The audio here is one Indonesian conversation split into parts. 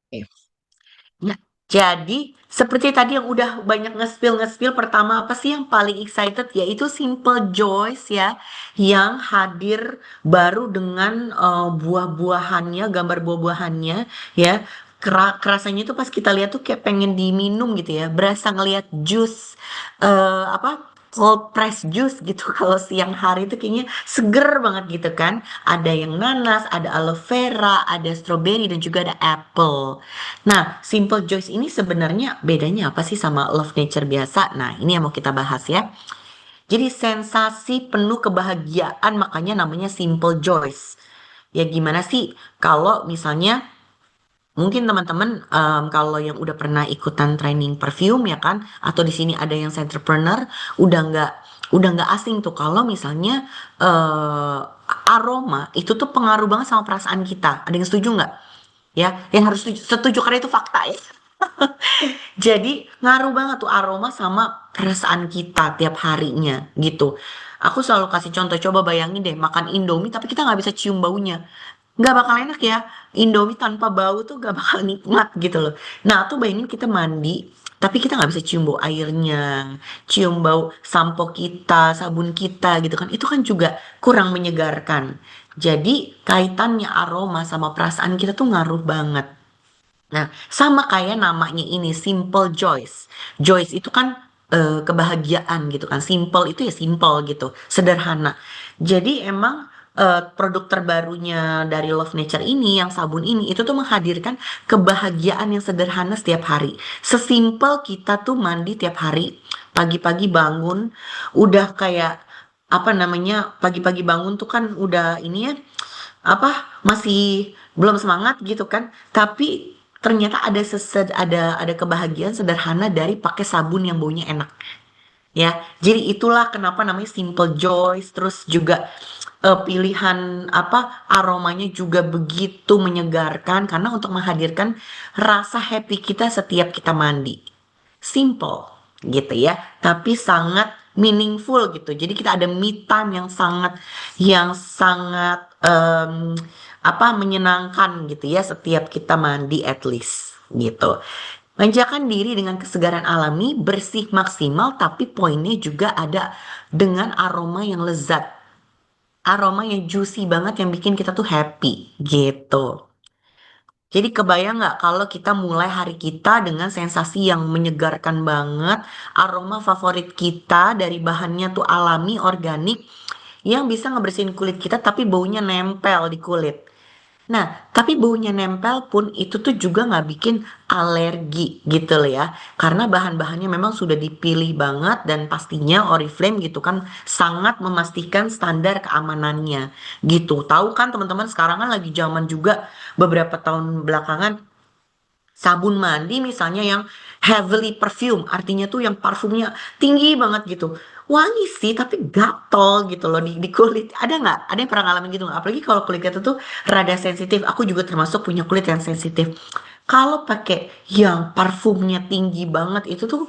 Oke. Nah, jadi seperti tadi yang udah banyak nge-spill pertama apa sih yang paling excited yaitu Simple Joys ya yang hadir baru dengan buah-buahannya, gambar buah-buahannya ya. Kerasanya itu pas kita lihat tuh kayak pengen diminum gitu ya, berasa ngelihat jus apa cold press juice gitu. Kalau siang hari itu kayaknya seger banget gitu kan. Ada yang nanas, ada aloe vera, ada strawberry dan juga ada apple. Nah, Simple Joys ini sebenarnya bedanya apa sih sama Love Nature biasa? Nah, ini yang mau kita bahas ya. Jadi sensasi penuh kebahagiaan makanya namanya Simple Joys. Ya gimana sih kalau misalnya mungkin teman-teman kalau yang udah pernah ikutan training perfume ya kan atau di sini ada yang entrepreneur udah nggak asing tuh kalau misalnya eh, aroma itu tuh pengaruh banget sama perasaan kita. Ada yang setuju nggak? Ya, yang harus setuju karena itu fakta ya. Jadi ngaruh banget tuh aroma sama perasaan kita tiap harinya gitu. Aku selalu kasih contoh, coba bayangin deh makan Indomie tapi kita nggak bisa cium baunya. Nggak bakal enak ya. Indomie tanpa bau tuh nggak bakal nikmat gitu loh. Nah tuh bayangin kita mandi tapi kita nggak bisa cium bau airnya, cium bau sampo kita, sabun kita gitu kan. Itu kan juga kurang menyegarkan. Jadi kaitannya aroma sama perasaan kita tuh ngaruh banget. Nah, sama kayak namanya ini Simple Joys. Joys itu kan kebahagiaan gitu kan. Simple itu ya simple gitu, sederhana. Jadi emang produk terbarunya dari Love Nature ini, yang sabun ini, itu tuh menghadirkan kebahagiaan yang sederhana setiap hari. Sesimpel kita tuh mandi tiap hari, pagi-pagi bangun, udah kayak apa namanya, pagi-pagi bangun tuh kan udah ini ya, apa masih belum semangat gitu kan tapi ternyata ada kebahagiaan sederhana dari pakai sabun yang baunya enak ya jadi itulah kenapa namanya Simple Joys terus juga pilihan apa aromanya juga begitu menyegarkan karena untuk menghadirkan rasa happy kita setiap kita mandi simple gitu ya tapi sangat meaningful gitu jadi kita ada me time yang sangat apa menyenangkan gitu ya setiap kita mandi at least gitu. Manjakan diri dengan kesegaran alami, bersih maksimal, tapi poinnya juga ada dengan aroma yang lezat. Aroma yang juicy banget yang bikin kita tuh happy gitu. Jadi kebayang nggak kalau kita mulai hari kita dengan sensasi yang menyegarkan banget, aroma favorit kita dari bahannya tuh alami, organik, yang bisa ngebersihin kulit kita tapi baunya nempel di kulit. Nah, tapi baunya nempel pun itu tuh juga nggak bikin alergi gitu loh ya. Karena bahan-bahannya memang sudah dipilih banget dan pastinya Oriflame gitu kan sangat memastikan standar keamanannya gitu. Tahu kan teman-teman sekarang kan lagi zaman juga beberapa tahun belakangan sabun mandi misalnya yang heavily perfume, artinya tuh yang parfumnya tinggi banget gitu. Wangi sih, tapi gatel gitu loh di kulit. Ada nggak? Ada yang pernah ngalamin gitu nggak? Apalagi kalau kulit kita tuh rada sensitif. Aku juga termasuk punya kulit yang sensitif. Kalau pakai yang parfumnya tinggi banget itu tuh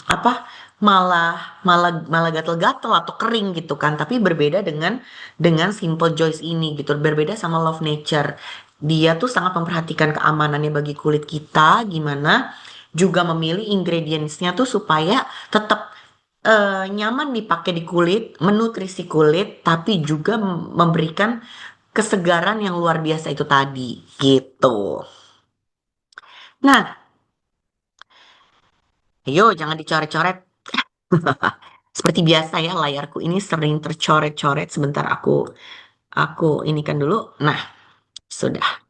apa? Malah gatel-gatel atau kering gitu kan. Tapi berbeda dengan Simple Joys ini gitu. Berbeda sama Love Nature. Dia tuh sangat memperhatikan keamanannya bagi kulit kita, gimana juga memilih ingredientsnya tuh supaya tetap nyaman dipakai di kulit, menutrisi kulit, tapi juga memberikan kesegaran yang luar biasa itu tadi, gitu. Nah, ayo jangan dicoret-coret. Seperti biasa ya, layarku ini sering tercoret-coret. Sebentar aku ini kan dulu. Nah, sudah.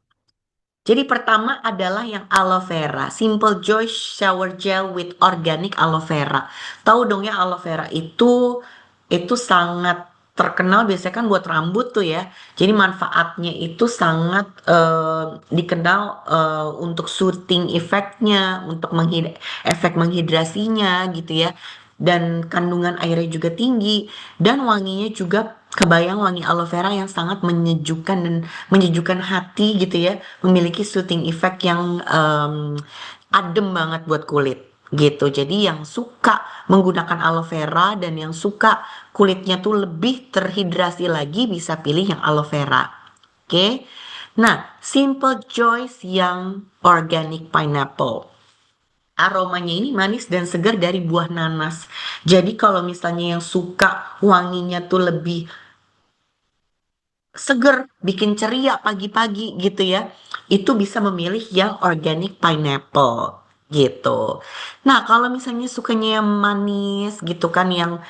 Jadi pertama adalah yang aloe vera, Simple Joy Shower Gel with Organic Aloe Vera. Tahu dong ya aloe vera itu sangat terkenal biasanya kan buat rambut tuh ya. Jadi manfaatnya itu sangat dikenal untuk soothing efeknya, untuk efek menghidrasinya gitu ya. Dan kandungan airnya juga tinggi dan wanginya juga kebayang wangi aloe vera yang sangat menyejukkan dan menyejukkan hati gitu ya memiliki soothing effect yang adem banget buat kulit gitu. Jadi yang suka menggunakan aloe vera dan yang suka kulitnya tuh lebih terhidrasi lagi bisa pilih yang aloe vera. Oke. Nah, Simple Joys yang organic pineapple. Aromanya ini manis dan segar dari buah nanas. Jadi kalau misalnya yang suka wanginya tuh lebih seger, bikin ceria pagi-pagi gitu ya, itu bisa memilih yang organic pineapple gitu. Nah, kalau misalnya sukanya yang manis gitu kan, yang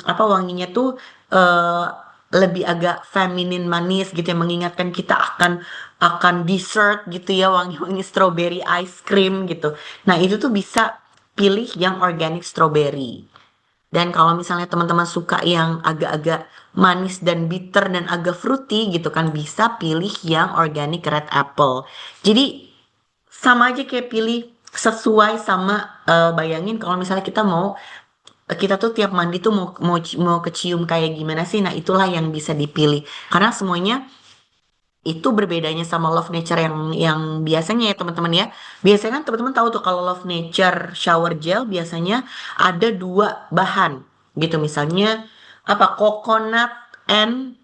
apa wanginya tuh eh, lebih agak feminin manis gitu yang mengingatkan kita akan dessert gitu ya, wangi-wangi strawberry ice cream gitu. Nah, itu tuh bisa pilih yang organic strawberry. Dan kalau misalnya teman-teman suka yang agak-agak manis dan bitter dan agak fruity gitu kan bisa pilih yang organic red apple. Jadi sama aja kayak pilih sesuai sama bayangin kalau misalnya kita tuh tiap mandi tuh mau kecium kayak gimana sih? Nah, itulah yang bisa dipilih. Karena semuanya itu berbedanya sama Love Nature yang biasanya ya teman-teman ya. Biasanya kan teman-teman tahu tuh kalau Love Nature shower gel biasanya ada dua bahan gitu. Misalnya apa coconut and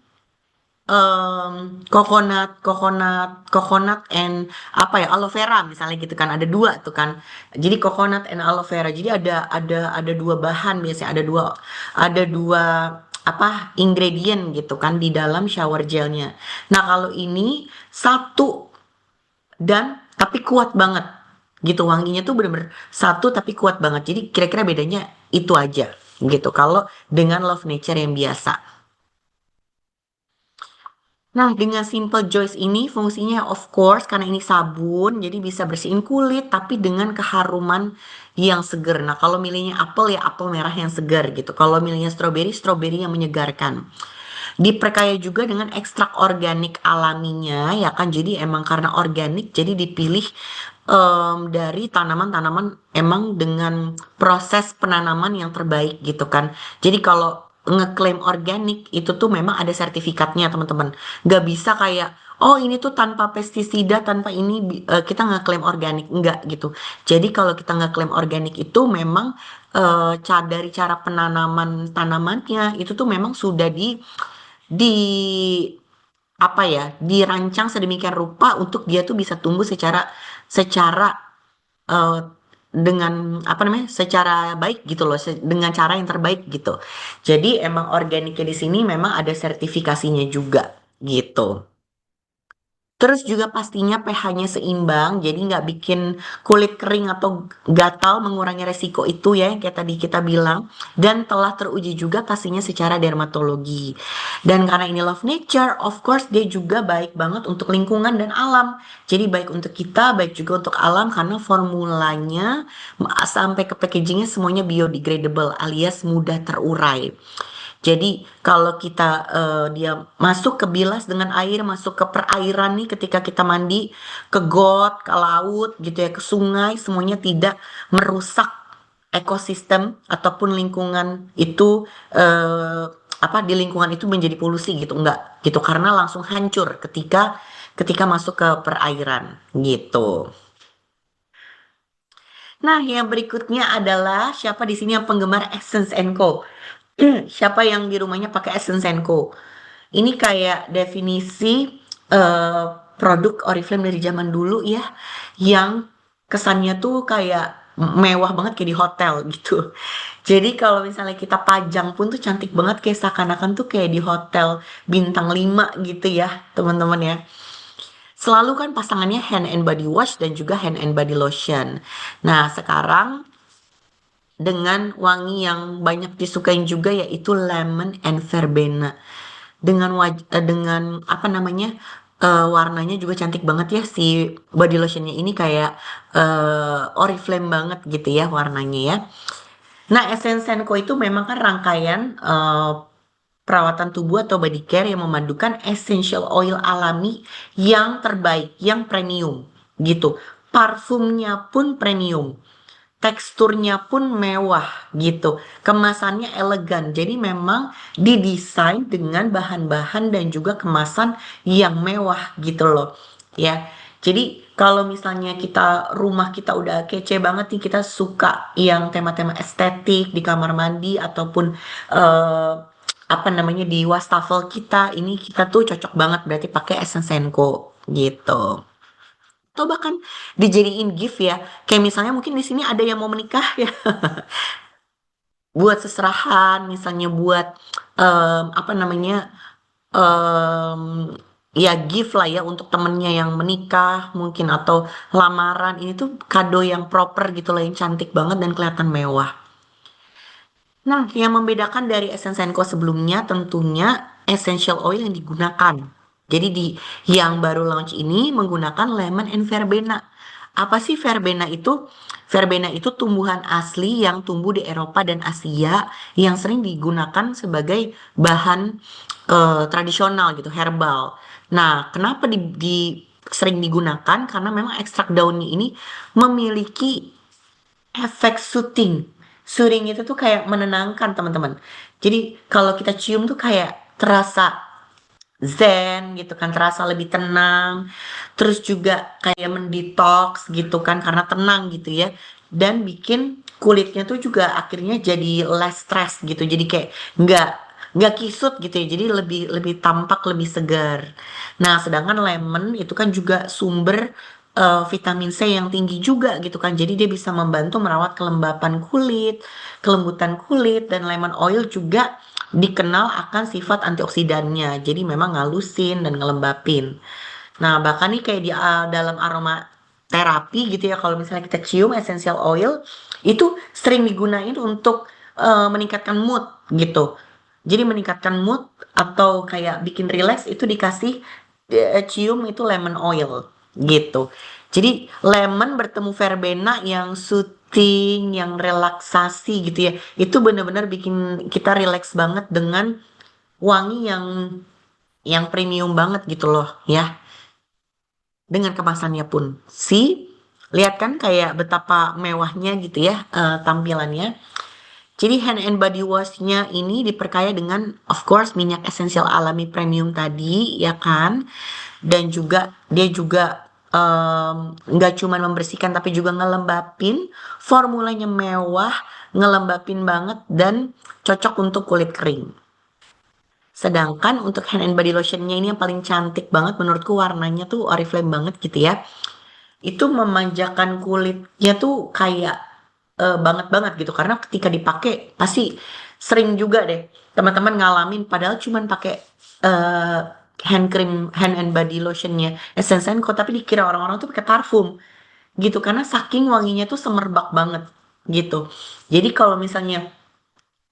coconut and apa ya aloe vera misalnya gitu kan ada dua tuh kan. Jadi coconut and aloe vera. Jadi ada dua bahan biasanya ada dua apa ingredient gitu kan di dalam shower gelnya. Nah, kalau ini satu dan tapi kuat banget gitu wanginya tuh bener-bener satu tapi kuat banget. Jadi kira-kira bedanya itu aja gitu. Kalau dengan Love Nature yang biasa. Nah, dengan Simple Joys ini fungsinya of course karena ini sabun, jadi bisa bersihin kulit tapi dengan keharuman yang seger. Nah, kalau milihnya apel ya apel merah yang segar gitu. Kalau milihnya strawberry, strawberry yang menyegarkan. Diperkaya juga dengan ekstrak organik alaminya ya kan. Jadi emang karena organik jadi dipilih dari tanaman-tanaman emang dengan proses penanaman yang terbaik gitu kan. Jadi kalau ngeklaim organik itu tuh memang ada sertifikatnya teman-teman. Gak bisa kayak oh ini tuh tanpa pestisida, tanpa ini kita ngeklaim organik enggak gitu. Jadi kalau kita ngeklaim organik itu memang dari cara penanaman tanamannya itu tuh memang sudah di apa ya dirancang sedemikian rupa untuk dia tuh bisa tumbuh secara eh, dengan apa namanya secara baik gitu loh dengan cara yang terbaik gitu. Jadi emang organiknya di sini memang ada sertifikasinya juga gitu. Terus juga pastinya pH-nya seimbang, jadi nggak bikin kulit kering atau gatal, mengurangi resiko itu ya yang kayak tadi kita bilang. Dan telah teruji juga pastinya secara dermatologi. Dan karena ini Love Nature, of course dia juga baik banget untuk lingkungan dan alam. Jadi baik untuk kita, baik juga untuk alam karena formulanya sampai ke packagingnya semuanya biodegradable alias mudah terurai. Jadi kalau dia masuk ke bilas dengan air, masuk ke perairan nih ketika kita mandi, ke got, ke laut gitu ya, ke sungai, semuanya tidak merusak ekosistem ataupun lingkungan itu apa di lingkungan itu menjadi polusi gitu enggak gitu karena langsung hancur ketika masuk ke perairan gitu. Nah, yang berikutnya adalah siapa di sini yang penggemar Essence Co? Siapa yang di rumahnya pakai Essence Co? Ini kayak definisi eh, produk Oriflame dari zaman dulu ya, yang kesannya tuh kayak mewah banget kayak di hotel gitu. Jadi kalau misalnya kita pajang pun tuh cantik banget kayak seakan-akan tuh kayak di hotel bintang 5 gitu ya, teman-teman ya. Selalu kan pasangannya hand and body wash dan juga hand and body lotion. Nah, sekarang dengan wangi yang banyak disukain juga yaitu lemon and verbena dengan apa namanya warnanya juga cantik banget ya si body lotionnya ini kayak Oriflame banget gitu ya warnanya ya. Nah, Essence Co itu memang kan rangkaian perawatan tubuh atau body care yang memadukan essential oil alami yang terbaik, yang premium gitu. Parfumnya pun premium. Teksturnya pun mewah gitu. Kemasannya elegan. Jadi memang didesain dengan bahan-bahan dan juga kemasan yang mewah gitu loh. Ya. Jadi kalau misalnya rumah kita udah kece banget nih, kita suka yang tema-tema estetik di kamar mandi ataupun eh, apa namanya di wastafel kita ini kita tuh cocok banget berarti pakai Essence Senko gitu. Atau bahkan dijadiin gift ya. Kayak misalnya mungkin di sini ada yang mau menikah ya, buat seserahan, misalnya buat apa namanya em, ya gift lah ya untuk temennya yang menikah mungkin atau lamaran ini tuh kado yang proper gitu loh yang cantik banget dan kelihatan mewah. Nah, yang membedakan dari Essence Co sebelumnya tentunya essential oil yang digunakan. Jadi di yang baru launch ini menggunakan lemon and verbena. Apa sih verbena itu? Verbena itu tumbuhan asli yang tumbuh di Eropa dan Asia yang sering digunakan sebagai bahan tradisional gitu, herbal. Nah, kenapa sering digunakan? Karena memang ekstrak daunnya ini memiliki efek soothing. Soothing itu tuh kayak menenangkan teman-teman. Jadi kalau kita cium tuh kayak terasa zen gitu kan, terasa lebih tenang. Terus juga kayak mendetox gitu kan karena tenang gitu ya. Dan bikin kulitnya tuh juga akhirnya jadi less stress gitu. Jadi kayak nggak nggak kisut gitu ya. Jadi lebih lebih tampak lebih segar. Nah, sedangkan lemon itu kan juga sumber vitamin C yang tinggi juga gitu kan. Jadi dia bisa membantu merawat kelembapan kulit, kelembutan kulit dan lemon oil juga dikenal akan sifat antioksidannya. Jadi memang ngalusin dan ngelembapin. Nah, bahkan nih kayak di dalam aroma terapi gitu ya kalau misalnya kita cium essential oil itu sering digunain untuk meningkatkan mood gitu. Jadi meningkatkan mood atau kayak bikin relax itu dikasih cium itu lemon oil gitu. Jadi lemon bertemu verbena yang soothing, yang relaksasi gitu ya. Itu benar-benar bikin kita relax banget dengan wangi yang premium banget gitu loh ya. Dengan kemasannya pun. Lihat kan kayak betapa mewahnya gitu ya tampilannya. Jadi hand and body washnya ini diperkaya dengan of course minyak esensial alami premium tadi ya kan. Dan juga dia juga nggak cuma membersihkan tapi juga ngelembapin. Formulanya mewah, ngelembapin banget dan cocok untuk kulit kering. Sedangkan untuk hand and body lotionnya ini yang paling cantik banget menurutku warnanya tuh Oriflame banget gitu ya. Itu memanjakan kulitnya tuh kayak banget banget gitu karena ketika dipakai pasti sering juga deh teman-teman ngalamin padahal cuman pakai eh, hand cream hand and body lotionnya Essence kok tapi dikira orang-orang tuh pakai parfum gitu karena saking wanginya tuh semerbak banget gitu. Jadi kalau misalnya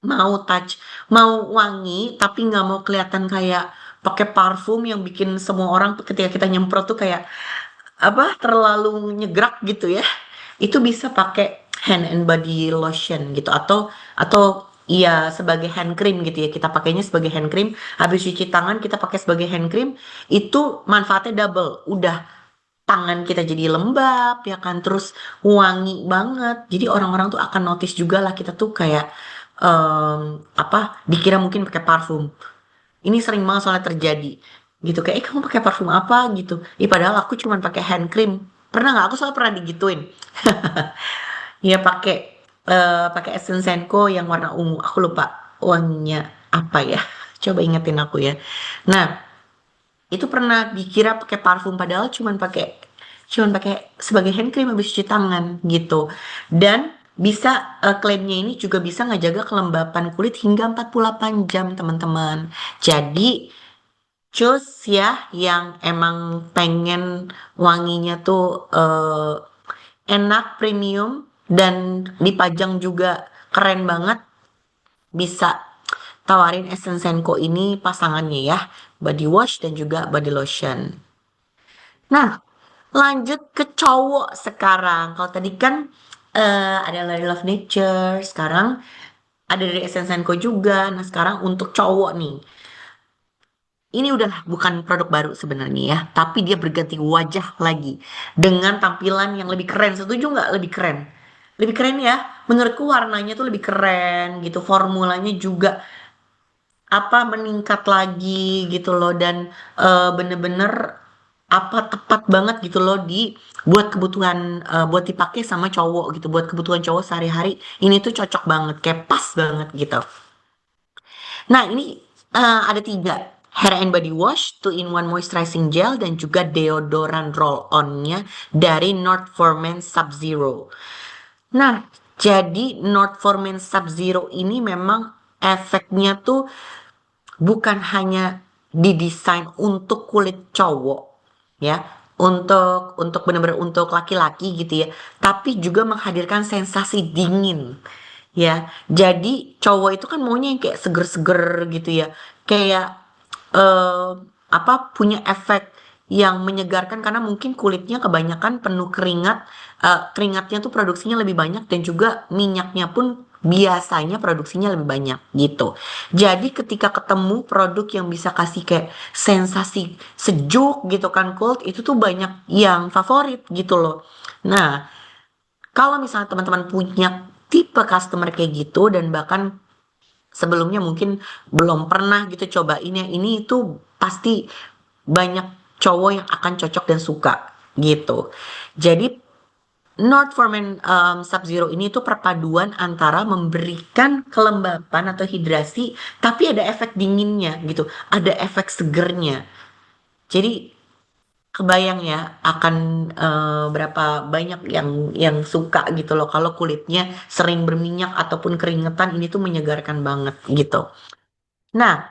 mau touch, mau wangi tapi nggak mau kelihatan kayak pakai parfum yang bikin semua orang tuh ketika kita nyemprot tuh kayak apa terlalu nyegrak gitu ya. Itu bisa pakai hand and body lotion gitu atau iya sebagai hand cream gitu ya. Kita pakainya sebagai hand cream, habis cuci tangan kita pakai sebagai hand cream, itu manfaatnya double. Udah tangan kita jadi lembab ya kan terus wangi banget. Jadi orang-orang tuh akan notice juga lah kita tuh kayak apa dikira mungkin pakai parfum. Ini sering banget soalnya terjadi gitu kayak kamu pakai parfum apa gitu. Padahal aku cuma pakai hand cream. Pernah nggak? Aku soalnya pernah digituin. Ya pakai Essence Senko yang warna ungu. Aku lupa wanginya apa ya. Coba ingetin aku ya. Nah, itu pernah dikira pakai parfum padahal cuman pakai sebagai hand cream habis cuci tangan gitu. Dan bisa klaimnya ini juga bisa ngejaga kelembapan kulit hingga 48 jam, teman-teman. Jadi cus ya yang emang pengen wanginya tuh enak, premium dan dipajang juga keren banget bisa tawarin Essence Co ini pasangannya ya, body wash dan juga body lotion. Nah, lanjut ke cowok sekarang. Kalau tadi kan ada dari Love Nature, sekarang ada dari Essence Co juga. Nah, sekarang untuk cowok nih. Ini udah bukan produk baru sebenarnya ya, tapi dia berganti wajah lagi dengan tampilan yang lebih keren. Setuju nggak? Lebih keren. Lebih keren ya. Menurutku warnanya tuh lebih keren gitu. Formulanya juga apa meningkat lagi gitu loh dan bener-bener apa tepat banget gitu loh buat kebutuhan buat dipakai sama cowok gitu buat kebutuhan cowok sehari-hari ini tuh cocok banget kayak pas banget gitu. Nah, ini ada 3, hair and body wash, 2-in-1 moisturizing gel, dan juga deodoran roll-on-nya dari North For Men Sub-Zero. Nah, jadi North For Men Sub-Zero ini memang efeknya tuh bukan hanya didesain untuk kulit cowok, ya, untuk benar-benar untuk laki-laki gitu ya, tapi juga menghadirkan sensasi dingin. Ya, jadi cowok itu kan maunya yang kayak seger-seger gitu ya, kayak eh apa punya efek yang menyegarkan karena mungkin kulitnya kebanyakan penuh keringat, keringatnya tuh produksinya lebih banyak dan juga minyaknya pun biasanya produksinya lebih banyak gitu. Jadi ketika ketemu produk yang bisa kasih kayak sensasi sejuk gitu kan cold itu tuh banyak yang favorit gitu loh. Nah, kalau misalnya teman-teman punya tipe customer kayak gitu dan bahkan sebelumnya mungkin belum pernah gitu cobain yang ini itu pasti banyak cowok yang akan cocok dan suka gitu. Jadi North For Men Sub-Zero ini tuh perpaduan antara memberikan kelembapan atau hidrasi tapi ada efek dinginnya gitu, ada efek segernya. Jadi kebayang ya akan berapa banyak yang suka gitu loh kalau kulitnya sering berminyak ataupun keringetan ini tuh menyegarkan banget gitu. Nah,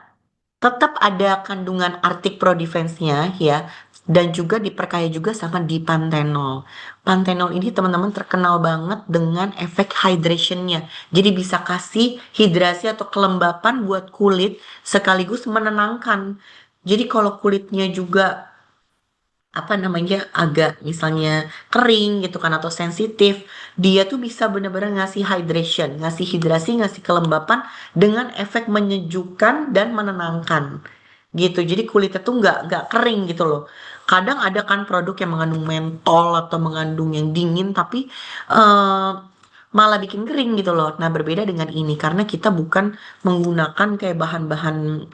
tetap ada kandungan Arctic Pro Defense-nya ya dan juga diperkaya juga sama dipantenol. Pantenol ini teman-teman terkenal banget dengan efek hydration-nya. Jadi bisa kasih hidrasi atau kelembapan buat kulit sekaligus menenangkan. Jadi kalau kulitnya juga apa namanya agak misalnya kering gitu kan atau sensitif, dia tuh bisa benar-benar ngasih hydration, ngasih hidrasi, ngasih kelembapan dengan efek menyejukkan dan menenangkan gitu. Jadi kulitnya tuh nggak kering gitu loh. Kadang ada kan produk yang mengandung mentol atau mengandung yang dingin tapi eh, malah bikin kering gitu loh. Nah, berbeda dengan ini karena kita bukan menggunakan kayak bahan-bahan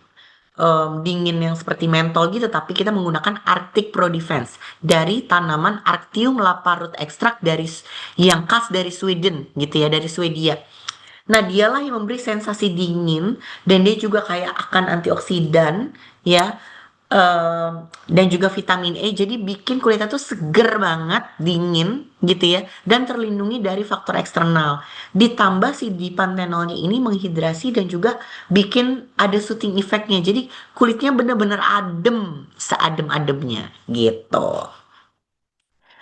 dingin yang seperti mentol gitu, tapi kita menggunakan Arctic Pro Defense dari tanaman Arctium laparut ekstrak yang khas dari Sweden gitu ya, dari Swedia. Nah, dialah yang memberi sensasi dingin dan dia juga kayak akan antioksidan ya. Dan juga vitamin E jadi bikin kulitnya tuh seger banget, dingin gitu ya dan terlindungi dari faktor eksternal. Ditambah si dipantenolnya ini menghidrasi dan juga bikin ada soothing effectnya. Jadi kulitnya bener-bener adem, seadem-ademnya gitu.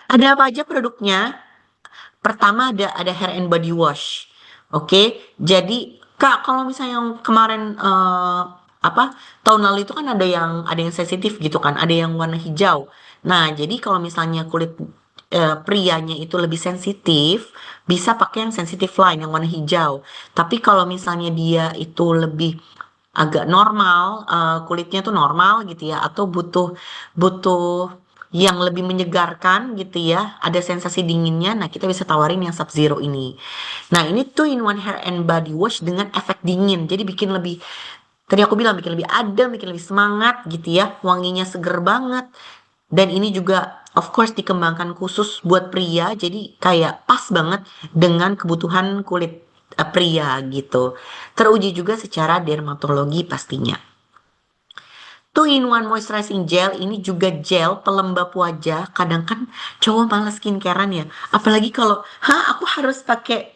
Ada apa aja produknya? Pertama ada hair and body wash. Oke, jadi Kak, kalau misalnya yang kemarin apa tahun lalu itu kan ada yang sensitif gitu kan, ada yang warna hijau. Nah, jadi kalau misalnya kulit prianya itu lebih sensitif, bisa pakai yang sensitive line yang warna hijau. Tapi kalau misalnya dia itu lebih agak normal, kulitnya tuh normal gitu ya, atau butuh butuh yang lebih menyegarkan gitu ya, ada sensasi dinginnya. Nah, kita bisa tawarin yang Sub-Zero ini. Nah, ini tuh in one hair and body wash dengan efek dingin. Jadi bikin lebih, tadi aku bilang bikin lebih adem, bikin lebih semangat gitu ya. Wanginya seger banget. Dan ini juga of course dikembangkan khusus buat pria. Jadi kayak pas banget dengan kebutuhan kulit pria gitu. Teruji juga secara dermatologi pastinya. Two-in-one moisturizing gel ini juga gel pelembab wajah. Kadang kan cowok malas skincarean ya. Apalagi kalau, aku harus pakai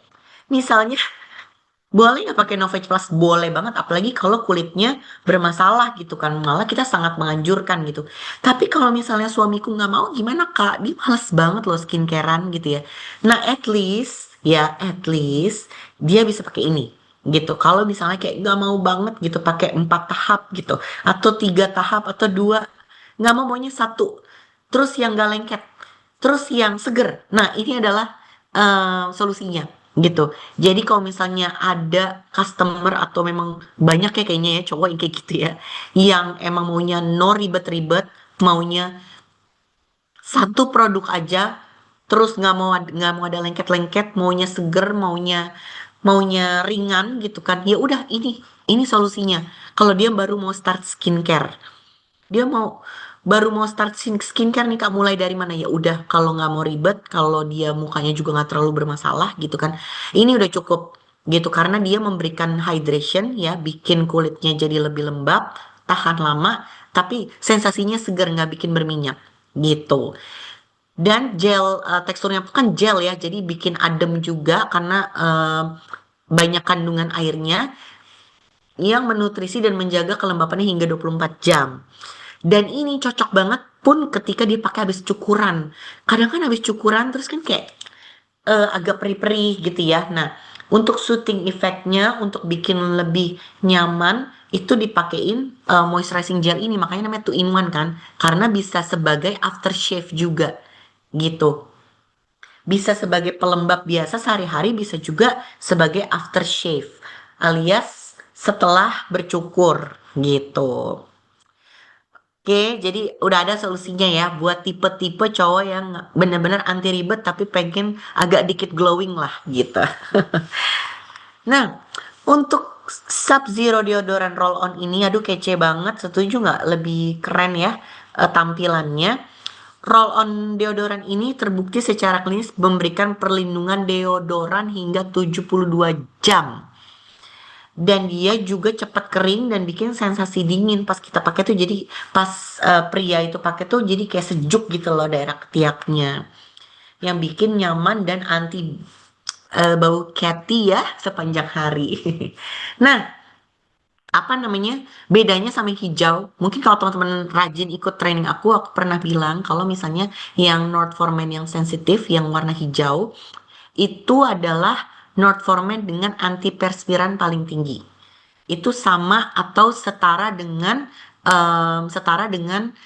misalnya boleh nggak pakai Novage Plus? Boleh banget. Apalagi kalau kulitnya bermasalah gitu kan. Malah kita sangat menganjurkan gitu. Tapi kalau misalnya suamiku nggak mau gimana Kak? Dia males banget loh skincarean gitu ya. Nah, at least dia bisa pakai ini gitu. Kalau misalnya kayak nggak mau banget gitu pakai 4 tahap gitu atau 3 tahap atau dua, nggak maunya satu, terus yang gak lengket, terus yang seger. Nah, ini adalah solusinya gitu. Jadi kalau misalnya ada customer atau memang banyak ya kayaknya ya cowok yang kayak gitu ya, yang emang maunya no ribet-ribet, maunya satu produk aja, terus nggak mau ada lengket-lengket, maunya seger, maunya maunya ringan gitu kan. Ya udah ini solusinya. Kalau dia baru mau start skincare, dia baru mau start skincare nih Kak, mulai dari mana? Ya udah, kalau nggak mau ribet, kalau dia mukanya juga nggak terlalu bermasalah gitu kan. Ini udah cukup gitu karena dia memberikan hydration ya, bikin kulitnya jadi lebih lembab, tahan lama, tapi sensasinya segar nggak bikin berminyak gitu. Dan gel teksturnya kan gel ya, jadi bikin adem juga karena banyak kandungan airnya yang menutrisi dan menjaga kelembapannya hingga 24 jam. Dan ini cocok banget pun ketika dipakai habis cukuran. Kadang kan habis cukuran terus kan kayak agak perih-perih gitu ya. Nah, untuk soothing effect-nya, untuk bikin lebih nyaman, itu dipakein moisturizing gel ini. Makanya namanya 2 in 1 kan. Karena bisa sebagai aftershave juga gitu. Bisa sebagai pelembab biasa sehari-hari, bisa juga sebagai aftershave alias setelah bercukur gitu. Oke, jadi udah ada solusinya ya buat tipe-tipe cowok yang bener-bener anti ribet tapi pengen agak dikit glowing lah gitu. Nah, untuk Sub Zero deodoran roll on ini, aduh kece banget, setuju nggak? Lebih keren ya tampilannya. Roll on deodoran ini terbukti secara klinis memberikan perlindungan deodoran hingga 72 jam. Dan dia juga cepat kering dan bikin sensasi dingin pas kita pakai tuh, jadi pas pria itu pakai tuh jadi kayak sejuk gitu loh daerah ketiaknya. Yang bikin nyaman dan anti bau catty ya sepanjang hari. Nah, apa namanya, bedanya sama yang hijau, mungkin kalau teman-teman rajin ikut training aku pernah bilang kalau misalnya yang North for Men yang sensitif, yang warna hijau, itu adalah North for Men dengan antiperspiran paling tinggi. Itu sama atau setara dengan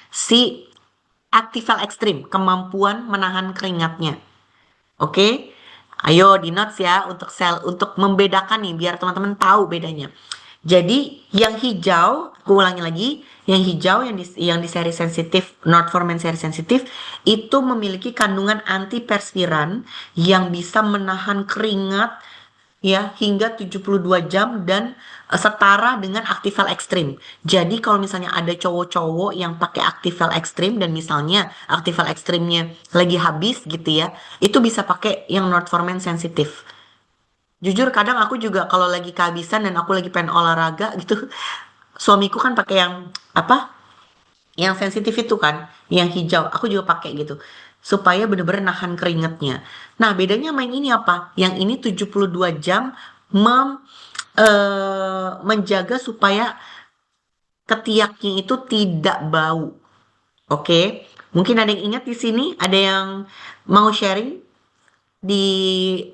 si Activel Extreme, kemampuan menahan keringatnya. Oke, ayo di notes ya untuk membedakan nih biar teman-teman tahu bedanya. Jadi yang hijau, aku ulangi lagi, yang hijau yang di seri sensitif, North for Men seri sensitif itu memiliki kandungan antiperspiran yang bisa menahan keringat ya hingga 72 jam dan setara dengan Activel Extreme. Jadi kalau misalnya ada cowok-cowok yang pakai Activel Extreme dan misalnya Activel Extreme-nya lagi habis gitu ya, itu bisa pakai yang North for Men sensitif. Jujur kadang aku juga kalau lagi kehabisan dan aku lagi pengen olahraga gitu, suamiku kan pakai yang apa? Yang sensitif itu kan, yang hijau. Aku juga pakai gitu. Supaya bener-bener nahan keringetnya. Nah, bedanya main ini apa? Yang ini 72 jam menjaga supaya ketiaknya itu tidak bau. Oke. Mungkin ada yang ingat di sini, ada yang mau sharing di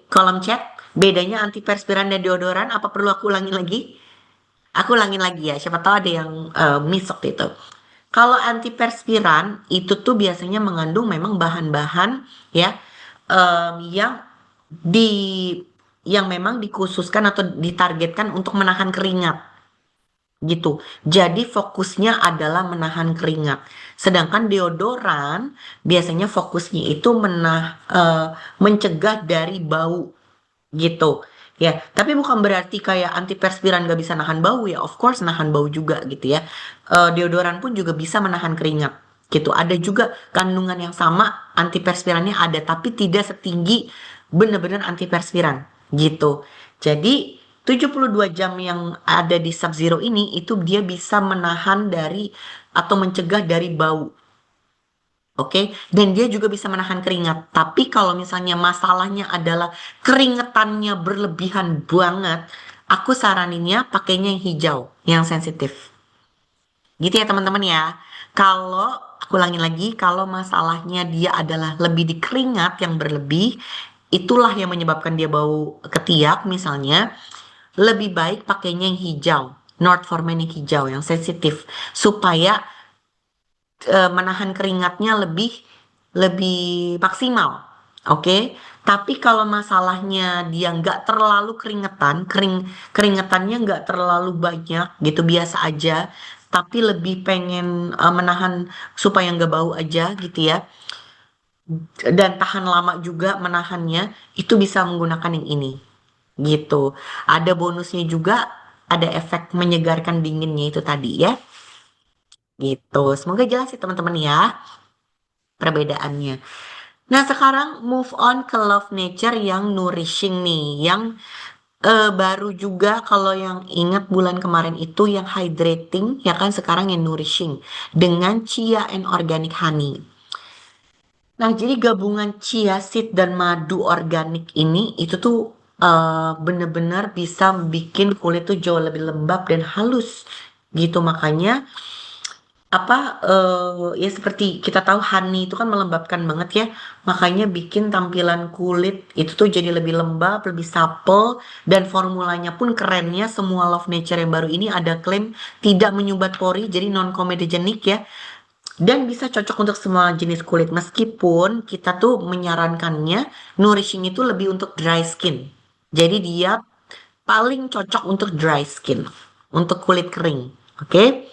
kolom chat bedanya antiperspiran dan deodoran, apa perlu aku ulangin lagi? Aku ulangin lagi ya, siapa tahu ada yang miss waktu itu. Kalau antiperspiran itu tuh biasanya mengandung memang bahan-bahan ya yang di yang memang dikhususkan atau ditargetkan untuk menahan keringat gitu. Jadi fokusnya adalah menahan keringat. Sedangkan deodoran biasanya fokusnya itu mencegah dari bau gitu. Ya, tapi bukan berarti kayak antiperspiran gak bisa nahan bau ya. Of course nahan bau juga gitu ya. Deodoran pun juga bisa menahan keringat gitu. Ada juga kandungan yang sama antiperspirannya ada, tapi tidak setinggi bener-bener antiperspiran gitu. Jadi 72 jam yang ada di Sub-Zero ini itu dia bisa menahan dari atau mencegah dari bau. Oke, dan dia juga bisa menahan keringat. Tapi kalau misalnya masalahnya adalah keringetannya berlebihan banget, aku saraninnya pakainya yang hijau, yang sensitif. Gitu ya teman-teman ya. Kalau aku ulangi lagi, kalau masalahnya dia adalah lebih di keringat yang berlebih, itulah yang menyebabkan dia bau ketiak misalnya, lebih baik pakainya yang hijau. North for Men yang hijau, yang sensitif. Supaya menahan keringatnya lebih lebih maksimal. Oke, tapi kalau masalahnya dia nggak terlalu keringetannya nggak terlalu banyak gitu, biasa aja, tapi lebih pengen menahan supaya nggak bau aja gitu ya, dan tahan lama juga menahannya, itu bisa menggunakan yang ini gitu. Ada bonusnya juga, ada efek menyegarkan dinginnya itu tadi ya, gitu. Semoga jelas sih teman-teman ya perbedaannya. Nah, sekarang move on ke Love Nature yang nourishing nih, yang Baru juga kalau yang ingat bulan kemarin itu yang hydrating, ya kan sekarang yang nourishing dengan chia and organic honey. Nah, jadi gabungan chia seed dan madu organik ini itu tuh bener-bener bisa bikin kulit tuh jauh lebih lembab dan halus gitu. Makanya apa ya seperti kita tahu honey itu kan melembabkan banget ya. Makanya bikin tampilan kulit itu tuh jadi lebih lembab, lebih supple dan formulanya pun kerennya semua Love Nature yang baru ini ada klaim tidak menyumbat pori, jadi non comedogenic ya. Dan bisa cocok untuk semua jenis kulit meskipun kita tuh menyarankannya nourishing itu lebih untuk dry skin. Jadi dia paling cocok untuk dry skin, untuk kulit kering. Oke?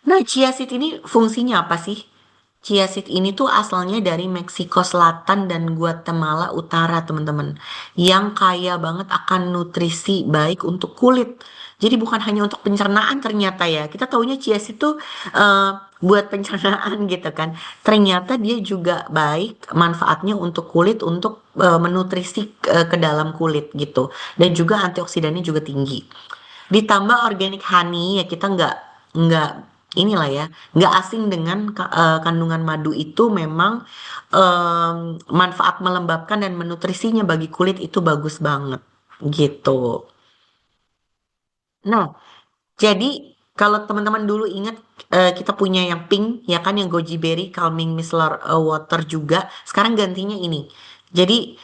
Nah, chia seed ini fungsinya apa sih? Chia seed ini tuh asalnya dari Meksiko Selatan dan Guatemala Utara, teman-teman. Yang kaya banget akan nutrisi baik untuk kulit. Jadi bukan hanya untuk pencernaan ternyata ya. Kita taunya chia seed tuh eh, buat pencernaan gitu kan. Ternyata dia juga baik manfaatnya untuk kulit untuk menutrisi ke dalam kulit gitu. Dan juga antioksidannya juga tinggi. Ditambah organic honey ya kita nggak inilah ya nggak asing dengan kandungan madu itu memang manfaat melembabkan dan menutrisinya bagi kulit itu bagus banget gitu. Nah, jadi kalau teman-teman dulu ingat kita punya yang pink ya kan yang goji berry calming micellar water juga. Sekarang gantinya ini. Jadi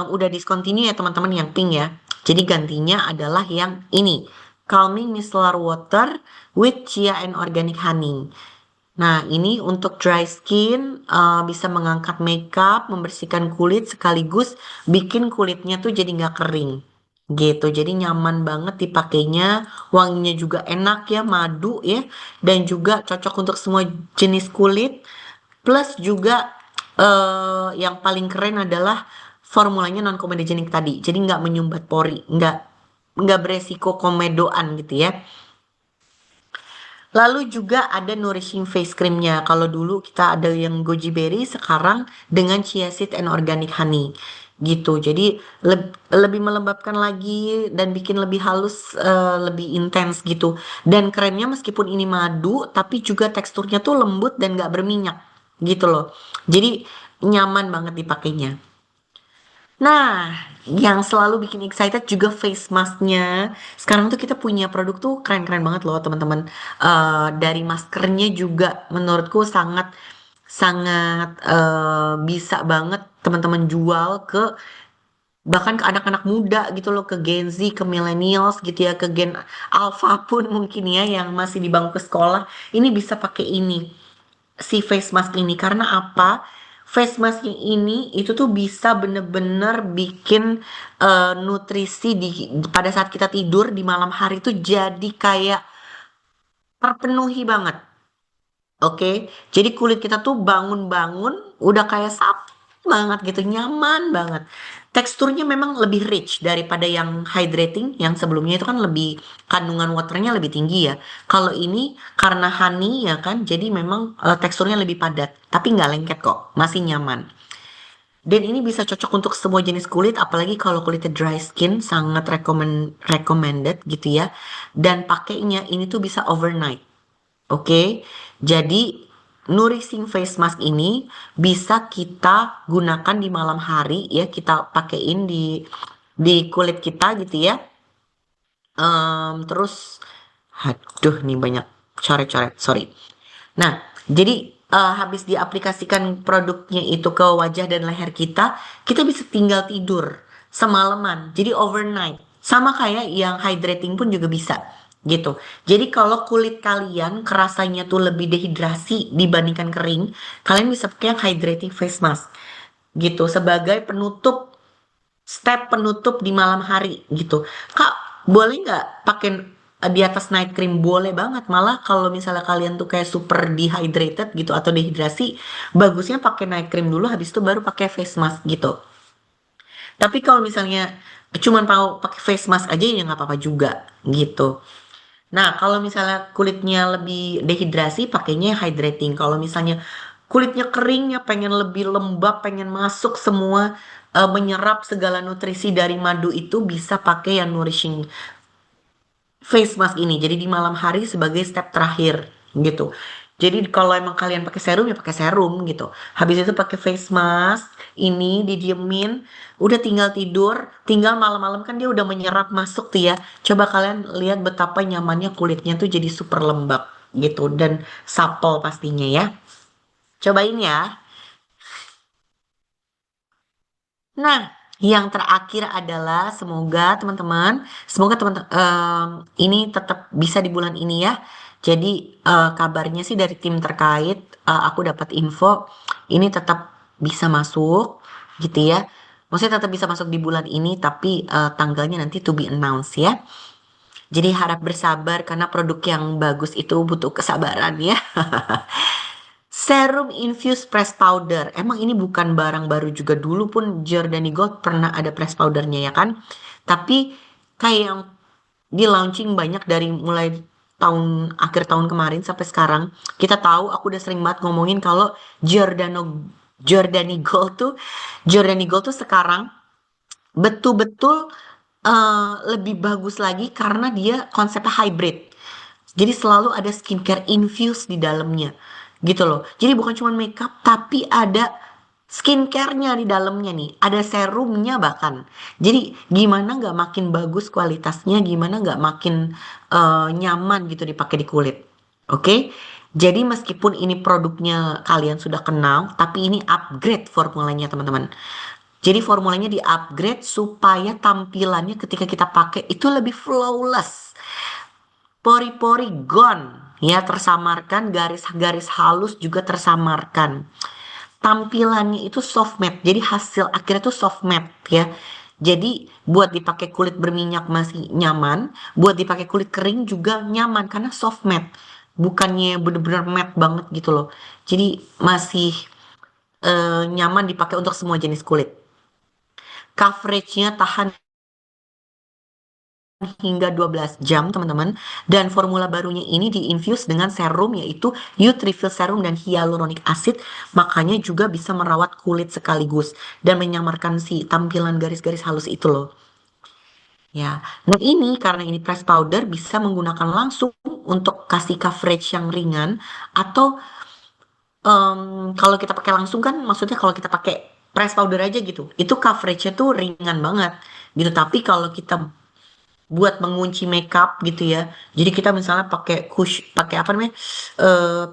udah discontinue ya teman-teman yang pink ya. Jadi gantinya adalah yang ini. Calming micellar water with chia and organic honey. Nah, ini untuk dry skin bisa mengangkat makeup, membersihkan kulit sekaligus bikin kulitnya tuh jadi nggak kering. Gitu. Jadi nyaman banget dipakainya, wanginya juga enak ya, madu ya, dan juga cocok untuk semua jenis kulit. Plus juga yang paling keren adalah formulanya non comedogenic tadi. Jadi nggak menyumbat pori, nggak beresiko komedoan gitu ya. Lalu juga ada nourishing face creamnya. Kalau dulu kita ada yang goji berry, sekarang dengan chia seed and organic honey gitu. Jadi lebih melembabkan lagi dan bikin lebih halus, lebih intens gitu. Dan kerennya meskipun ini madu, tapi juga teksturnya tuh lembut dan gak berminyak gitu loh. Jadi nyaman banget dipakainya. Nah, yang selalu bikin excited juga face masknya. Sekarang tuh kita punya produk tuh keren-keren banget loh teman-teman. Dari maskernya juga menurutku sangat sangat bisa banget teman-teman jual ke bahkan ke anak-anak muda gitu loh, ke Gen Z, ke millennials gitu ya, ke Gen Alpha pun mungkin ya yang masih di bangku sekolah. Ini bisa pakai ini si face mask ini karena apa? Face mask yang ini itu tuh bisa bener-bener bikin nutrisi pada saat kita tidur di malam hari tuh jadi kayak terpenuhi banget. Oke, jadi kulit kita tuh bangun-bangun udah kayak sapu banget gitu, nyaman banget. Teksturnya memang lebih rich daripada yang hydrating, yang sebelumnya itu kan lebih kandungan waternya lebih tinggi ya. Kalau ini karena honey ya kan, jadi memang teksturnya lebih padat, tapi nggak lengket kok, masih nyaman. Dan ini bisa cocok untuk semua jenis kulit, apalagi kalau kulitnya dry skin, sangat recommended gitu ya. Dan pakainya ini tuh bisa overnight. Oke, jadi nourishing face mask ini bisa kita gunakan di malam hari ya, kita pakein di kulit kita gitu ya. Terus, aduh nih banyak coret-coret, sorry. Nah, jadi habis diaplikasikan produknya itu ke wajah dan leher kita bisa tinggal tidur semalaman. Jadi overnight. Sama kayak yang hydrating pun juga bisa gitu. Jadi kalau kulit kalian kerasanya tuh lebih dehidrasi dibandingkan kering, kalian bisa pakai yang hydrating face mask gitu sebagai penutup step penutup di malam hari gitu. Kak, boleh nggak pakai di atas night cream? Boleh banget. Malah kalau misalnya kalian tuh kayak super dehydrated gitu atau dehidrasi, bagusnya pakai night cream dulu habis itu baru pakai face mask gitu. Tapi kalau misalnya cuman mau pakai face mask aja ya nggak apa-apa juga gitu. Nah, kalau misalnya kulitnya lebih dehidrasi, pakainya hydrating. Kalau misalnya kulitnya keringnya pengen lebih lembab, pengen masuk semua, menyerap segala nutrisi dari madu itu bisa pakai yang nourishing face mask ini. Jadi di malam hari sebagai step terakhir gitu. Jadi kalau emang kalian pakai serum ya pakai serum gitu. Habis itu pakai face mask ini didiemin, udah tinggal tidur, tinggal malam-malam kan dia udah menyerap masuk tuh ya. Coba kalian lihat betapa nyamannya kulitnya tuh jadi super lembab gitu dan supple pastinya ya. Cobain ya. Nah, yang terakhir adalah semoga teman-teman ini tetap bisa di bulan ini ya. Jadi kabarnya sih dari tim terkait, aku dapat info ini tetap bisa masuk gitu ya. Maksudnya tetap bisa masuk di bulan ini, tapi tanggalnya nanti to be announced ya. Jadi harap bersabar karena produk yang bagus itu butuh kesabaran ya. Serum infused press powder. Emang ini bukan barang baru juga, dulu pun Giordani Gold pernah ada press powdernya ya kan. Tapi kayak yang di launching banyak dari mulai akhir tahun kemarin sampai sekarang. Kita tahu aku udah sering banget ngomongin kalau Giordani Gold tuh sekarang betul-betul lebih bagus lagi karena dia konsepnya hybrid. Jadi selalu ada skincare infused di dalamnya. Gitu loh. Jadi bukan cuma makeup tapi ada skincare-nya di dalamnya nih. Ada serumnya bahkan. Jadi gimana nggak makin bagus kualitasnya, gimana nggak makin nyaman gitu dipakai di kulit. Oke? Jadi meskipun ini produknya kalian sudah kenal, tapi ini upgrade formulanya teman-teman. Jadi formulanya di-upgrade supaya tampilannya ketika kita pakai itu lebih flawless. Pori-pori gone, ya tersamarkan, garis-garis halus juga tersamarkan. Tampilannya itu soft matte, jadi hasil akhirnya tuh soft matte ya. Jadi buat dipakai kulit berminyak masih nyaman, buat dipakai kulit kering juga nyaman karena soft matte. Bukannya bener-bener matte banget gitu loh. Jadi masih nyaman dipakai untuk semua jenis kulit. Coveragenya tahan hingga 12 jam teman-teman, dan formula barunya ini diinfuse dengan serum yaitu Youth Refill Serum dan Hyaluronic Acid, makanya juga bisa merawat kulit sekaligus dan menyamarkan si tampilan garis-garis halus itu loh ya. Nah ini karena ini press powder bisa menggunakan langsung untuk kasih coverage yang ringan, atau kalau kita pakai langsung kan maksudnya kalau kita pakai press powder aja gitu itu coveragenya tuh ringan banget gitu. Tapi kalau kita buat mengunci makeup gitu ya. Jadi kita misalnya pakai apa namanya?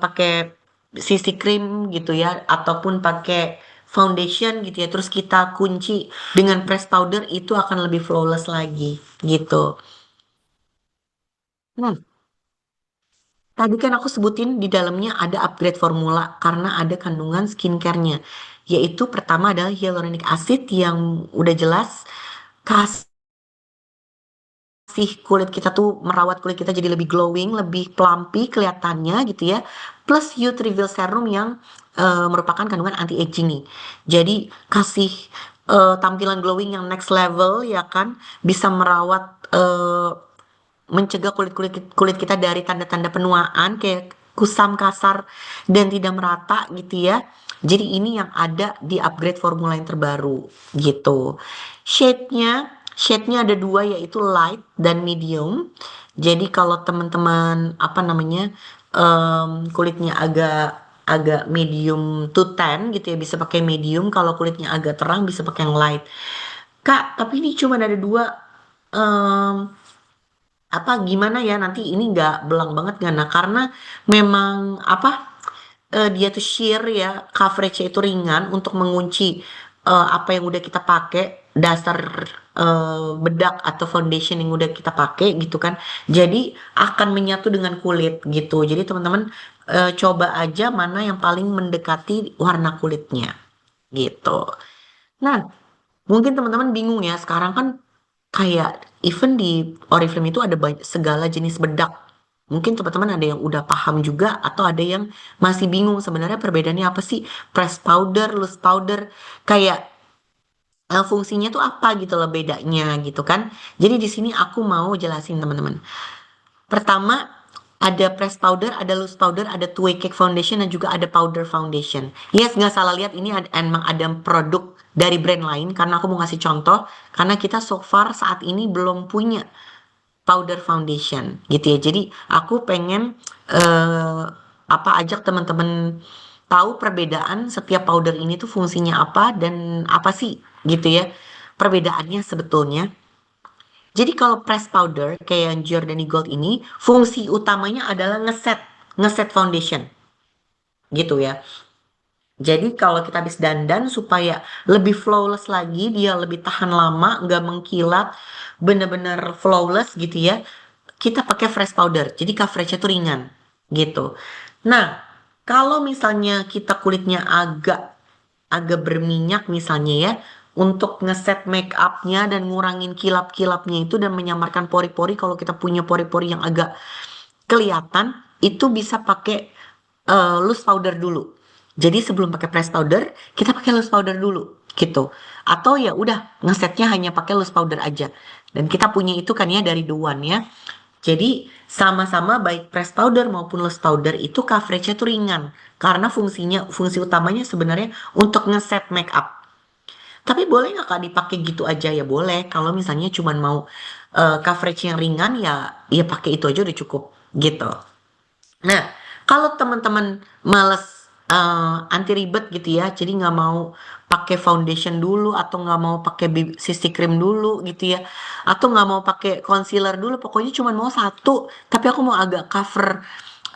Pakai CC cream gitu ya, ataupun pakai foundation gitu ya. Terus kita kunci dengan press powder itu akan lebih flawless lagi gitu. Hmm, tadi kan aku sebutin di dalamnya ada upgrade formula karena ada kandungan skincare-nya. Yaitu pertama adalah hyaluronic acid yang udah jelas kasih kulit kita tuh merawat kulit kita jadi lebih glowing, lebih plumpy kelihatannya gitu ya. Plus Youth Reveal Serum yang merupakan kandungan anti-aging nih. Jadi kasih tampilan glowing yang next level ya kan, bisa merawat mencegah kulit kita dari tanda-tanda penuaan kayak kusam kasar dan tidak merata gitu ya. Jadi ini yang ada di upgrade formula yang terbaru gitu. Shade-nya, shade-nya ada dua yaitu light dan medium. Jadi kalau teman-teman apa namanya kulitnya agak agak medium to tan gitu ya bisa pakai medium. Kalau kulitnya agak terang bisa pakai yang light. Kak, tapi ini cuma ada dua. em, Apa gimana ya nanti ini nggak belang banget nggak? Nah karena memang apa dia tuh sheer ya, coveragenya itu ringan untuk mengunci apa yang udah kita pakai, dasar bedak atau foundation yang udah kita pakai gitu kan. Jadi akan menyatu dengan kulit gitu. Jadi teman-teman coba aja mana yang paling mendekati warna kulitnya gitu. Nah, mungkin teman-teman bingung ya, sekarang kan kayak even di Oriflame itu ada segala jenis bedak. Mungkin teman-teman ada yang udah paham juga atau ada yang masih bingung sebenarnya perbedaannya apa sih press powder, loose powder, kayak fungsinya tuh apa gitu loh bedanya gitu kan. Jadi di sini aku mau jelasin teman-teman. Pertama, Ada press powder, ada loose powder, ada two-way cake foundation, dan juga ada powder foundation. Yes, nggak salah lihat, ini emang ada produk dari brand lain, karena aku mau ngasih contoh, karena kita so far saat ini belum punya powder foundation gitu ya. Jadi aku pengen ajak teman-teman tahu perbedaan setiap powder ini tuh fungsinya apa dan apa sih gitu ya perbedaannya sebetulnya. Jadi kalau press powder kayak yang Giordani Gold ini, fungsi utamanya adalah ngeset foundation gitu ya. Jadi kalau kita habis dandan supaya lebih flawless lagi, dia lebih tahan lama, nggak mengkilat, bener-bener flawless gitu ya. Kita pakai fresh powder, jadi coveragenya tuh ringan gitu. Nah, kalau misalnya kita kulitnya agak agak berminyak misalnya ya, untuk ngeset make upnya dan ngurangin kilap-kilapnya itu dan menyamarkan pori-pori, kalau kita punya pori-pori yang agak kelihatan, itu bisa pakai loose powder dulu. Jadi sebelum pakai press powder, kita pakai loose powder dulu gitu. Atau ya udah ngesetnya hanya pakai loose powder aja. Dan kita punya itu kan ya dari The One ya. Jadi sama-sama baik press powder maupun loose powder itu coveragenya tuh ringan. Karena fungsi utamanya sebenarnya untuk ngeset make up. Tapi boleh nggak Kak dipakai gitu aja? Ya boleh. Kalau misalnya cuman mau coverage yang ringan ya pakai itu aja udah cukup gitu. Nah, kalau teman-teman males anti ribet gitu ya, jadi nggak mau pakai foundation dulu atau nggak mau pakai CC cream dulu gitu ya, atau nggak mau pakai concealer dulu, pokoknya cuma mau satu, tapi aku mau agak cover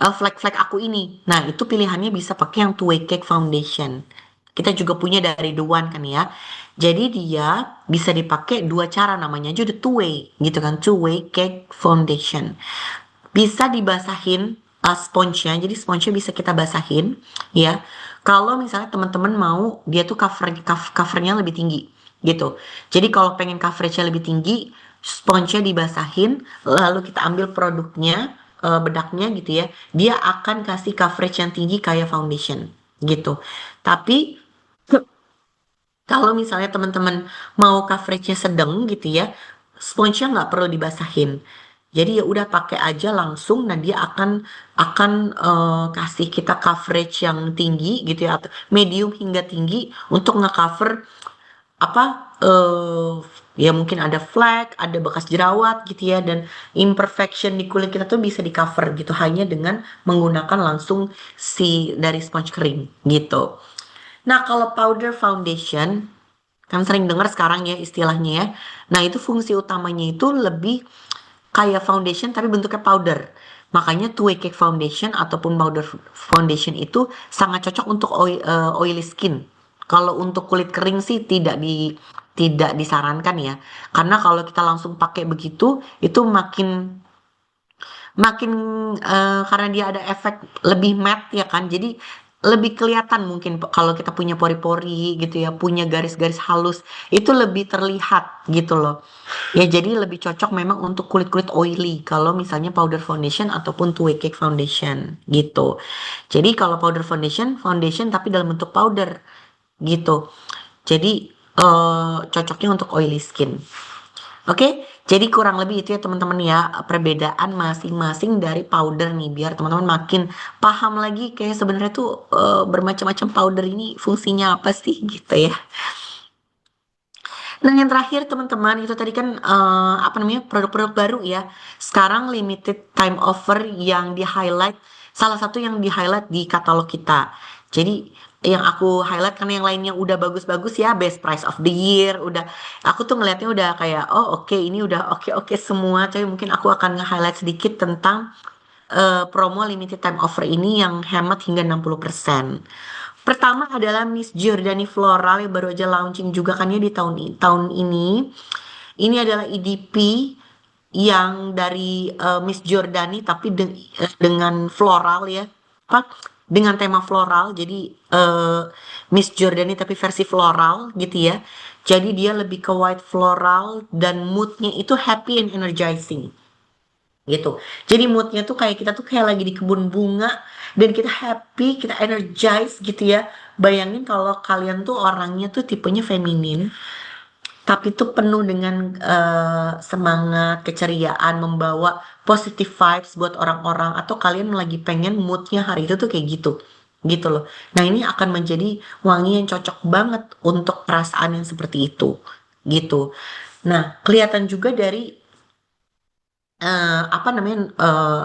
flek-flek aku ini. Nah, itu pilihannya bisa pakai yang two way cake foundation. Kita juga punya dari The One kan ya. Jadi dia bisa dipakai dua cara, namanya aja udah two way gitu kan, two way cake foundation. Bisa dibasahin sponsnya, jadi sponsnya bisa kita basahin ya. Kalau misalnya teman-teman mau dia tuh covernya lebih tinggi gitu. Jadi kalau pengen coveragenya lebih tinggi, sponsnya dibasahin, lalu kita ambil produknya, bedaknya gitu ya. Dia akan kasih coverage yang tinggi kayak foundation gitu. Tapi kalau misalnya teman-teman mau coveragenya sedang gitu ya, sponsnya nggak perlu dibasahin. Jadi ya udah pakai aja langsung, nah dia akan kasih kita coverage yang tinggi gitu ya, atau medium hingga tinggi untuk ngecover apa ya mungkin ada flek, ada bekas jerawat gitu ya, dan imperfection di kulit kita tuh bisa di cover gitu hanya dengan menggunakan langsung si dari sponge kering gitu. Nah, kalau powder foundation, kan sering dengar sekarang ya istilahnya ya. Nah, itu fungsi utamanya itu lebih kayak foundation tapi bentuknya powder. Makanya two way cake foundation ataupun powder foundation itu sangat cocok untuk oily skin. Kalau untuk kulit kering sih tidak disarankan ya. Karena kalau kita langsung pakai begitu itu makin makin karena dia ada efek lebih matte ya kan, jadi lebih kelihatan mungkin kalau kita punya pori-pori gitu ya, punya garis-garis halus, itu lebih terlihat gitu loh. Ya jadi lebih cocok memang untuk kulit-kulit oily kalau misalnya powder foundation ataupun two way cake foundation gitu. Jadi kalau powder foundation, foundation tapi dalam bentuk powder gitu. Jadi cocoknya untuk oily skin. Oke, jadi kurang lebih itu ya teman-teman ya perbedaan masing-masing dari powder nih biar teman-teman makin paham lagi kayak sebenarnya tuh bermacam-macam powder ini fungsinya apa sih gitu ya. Nah yang terakhir teman-teman itu tadi kan apa namanya produk-produk baru ya. Sekarang limited time offer yang di highlight, salah satu yang di highlight di katalog kita. Jadi yang aku highlight karena yang lainnya udah bagus-bagus ya, best price of the year, udah aku tuh ngelihatnya udah kayak oh oke, ini udah oke semua. Tapi mungkin aku akan nge-highlight sedikit tentang promo limited time offer ini yang hemat hingga 60%. Pertama adalah Miss Giordani Floral yang baru aja launching juga kan ya di tahun ini. Ini adalah EDP yang dari Miss Giordani tapi dengan floral ya. Apa? Dengan tema floral. Jadi Miss Giordani tapi versi floral gitu ya. Jadi dia lebih ke white floral dan moodnya itu happy and energizing gitu. Jadi moodnya tuh kayak kita tuh kayak lagi di kebun bunga dan kita happy, kita energize gitu ya. Bayangin kalau kalian tuh orangnya tuh tipenya feminin, tapi tuh penuh dengan semangat, keceriaan, membawa positive vibes buat orang-orang, atau kalian lagi pengen moodnya hari itu tuh kayak gitu, gitu loh. Nah ini akan menjadi wangi yang cocok banget untuk perasaan yang seperti itu, gitu. Nah kelihatan juga dari apa namanya,